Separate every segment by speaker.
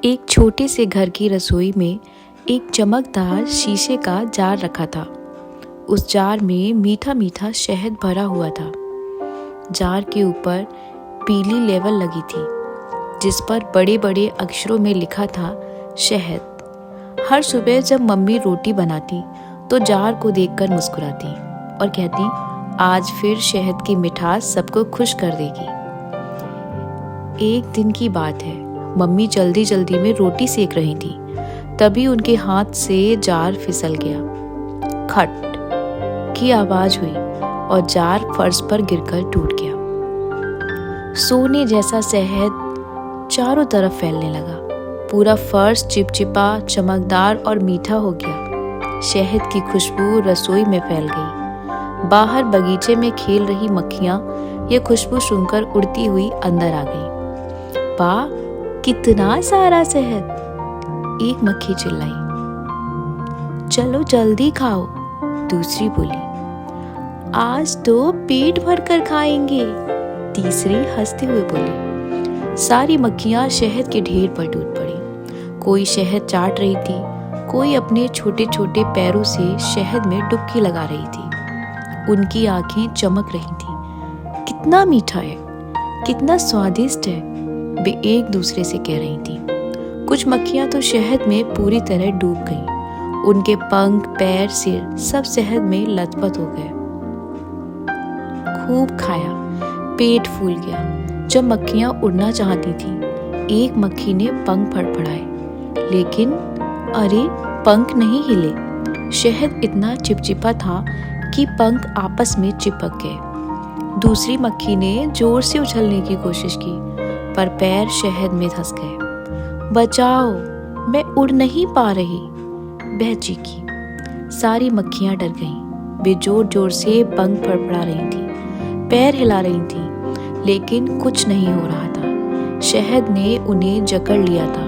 Speaker 1: एक छोटे से घर की रसोई में एक चमकदार शीशे का जार रखा था। उस जार में मीठा मीठा शहद भरा हुआ था। जार के ऊपर पीली लेबल लगी थी जिस पर बड़े बड़े अक्षरों में लिखा था शहद। हर सुबह जब मम्मी रोटी बनाती तो जार को देखकर मुस्कुराती और कहती, आज फिर शहद की मिठास सबको खुश कर देगी। एक दिन की बात है, मम्मी जल्दी जल्दी में रोटी सेक रही थी। तभी उनके हाथ से जार फिसल गया। खट की आवाज हुई और जार फर्श पर गिरकर टूट गया। सोने जैसा शहद चारों तरफ फैलने लगा। पूरा फर्श चिपचिपा, चमकदार और मीठा हो गया। शहद की खुशबू रसोई में फैल गई। बाहर बगीचे में खेल रही मक्खियां ये खुशबू सूंघकर उड़ती हुई अंदर आ गईं। वाह, कितना सारा शहद! एक मक्खी चिल्लाई। चलो जल्दी खाओ, दूसरी बोली। आज तो पेट भर कर खाएंगे, तीसरी हंसते हुए बोली। सारी मक्खियां शहद के ढेर पर टूट पड़ी। कोई शहद चाट रही थी, कोई अपने छोटे छोटे पैरों से शहद में डुबकी लगा रही थी। उनकी आंखें चमक रही थी। कितना मीठा है, कितना स्वादिष्ट है, वे एक दूसरे से कह रही थी। कुछ मक्खियां तो शहद में पूरी तरह डूब गईं। उनके पंख, पैर, सिर सब शहद में लथपथ हो गए। खूब खाया, पेट फूल गया। जब मक्खियां उड़ना चाहती थी, एक मक्खी ने पंख फड़फड़ाए, लेकिन अरे, पंख नहीं हिले। शहद इतना चिपचिपा था कि पंख आपस में चिपक गए। दूसरी मक्खी ने जोर से उछलने की कोशिश की, पर पैर शहद में धंस गए। बचाओ, मैं उड़ नहीं पा रही, वह चीखी। सारी मक्खियां डर गईं। वे जोर जोर से पंख फड़फड़ा रही थी, पैर हिला रही थी, लेकिन कुछ नहीं हो रहा था। शहद ने उन्हें जकड़ लिया था।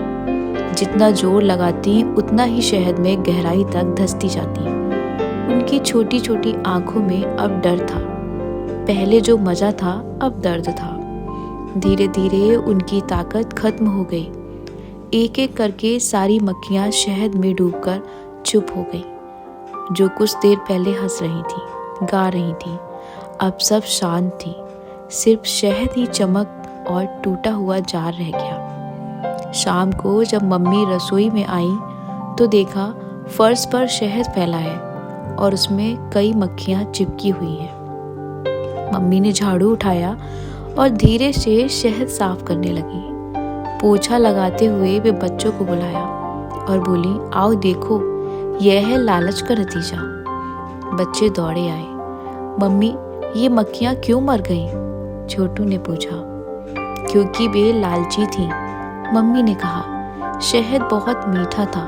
Speaker 1: जितना जोर लगाती उतना ही शहद में गहराई तक धंसती जाती। उनकी छोटी छोटी आंखों में अब डर था। पहले जो मजा था, अब दर्द था। धीरे धीरे उनकी ताकत खत्म हो गई। एक एक करके सारी मक्खियां शहद में डूबकर चुप हो गई। जो कुछ देर पहले हंस रही थी, गा रही थी, अब सब शांत थी। सिर्फ शहद ही चमक और टूटा हुआ जार रह गया। शाम को जब मम्मी रसोई में आई तो देखा फर्श पर शहद फैला है और उसमें कई मक्खियां चिपकी हुई हैं। मम्मी ने झाड़ू उठाया और धीरे से शहद साफ करने लगी। पोछा लगाते हुए वे बच्चों को बुलाया और बोली, आओ देखो, यह है लालच का नतीजा। बच्चे दौड़े आए। मम्मी, ये मक्खियां क्यों मर गईं? छोटू ने पूछा। क्योंकि वे लालची थीं, मम्मी ने कहा। शहद बहुत मीठा था,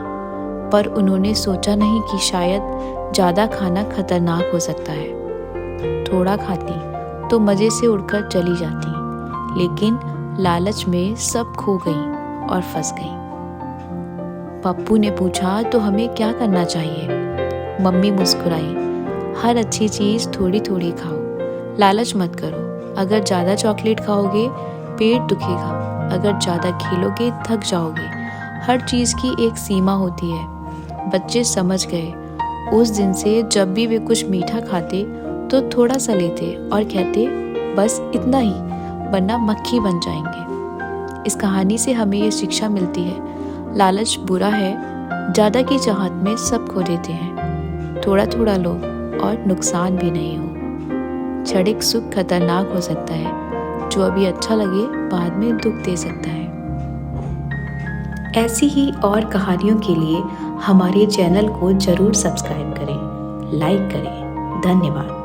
Speaker 1: पर उन्होंने सोचा नहीं कि शायद ज्यादा खाना खतरनाक हो सकता है। थोड़ा खाती तो मजे से उड़कर चली जाती, लेकिन लालच में सब खो गईं और फंस गईं। पप्पू ने पूछा, तो हमें क्या करना चाहिए? मम्मी मुस्कुराई। हर अच्छी चीज थोड़ी थोड़ी खाओ, लालच मत करो। अगर ज्यादा चॉकलेट खाओगे पेट दुखेगा, अगर ज्यादा खेलोगे थक जाओगे। हर चीज की एक सीमा होती है। बच्चे समझ गए। उस दिन से जब भी वे कुछ मीठा खाते तो थोड़ा सा लेते और कहते, बस इतना ही, वरना मक्खी बन जाएंगे। इस कहानी से हमें ये शिक्षा मिलती है, लालच बुरा है। ज्यादा की चाहत में सब खो देते हैं। थोड़ा थोड़ा लो और नुकसान भी नहीं हो। क्षणिक सुख खतरनाक हो सकता है। जो अभी अच्छा लगे बाद में दुख दे सकता है। ऐसी ही और कहानियों के लिए हमारे चैनल को जरूर सब्सक्राइब करें, लाइक करें। धन्यवाद।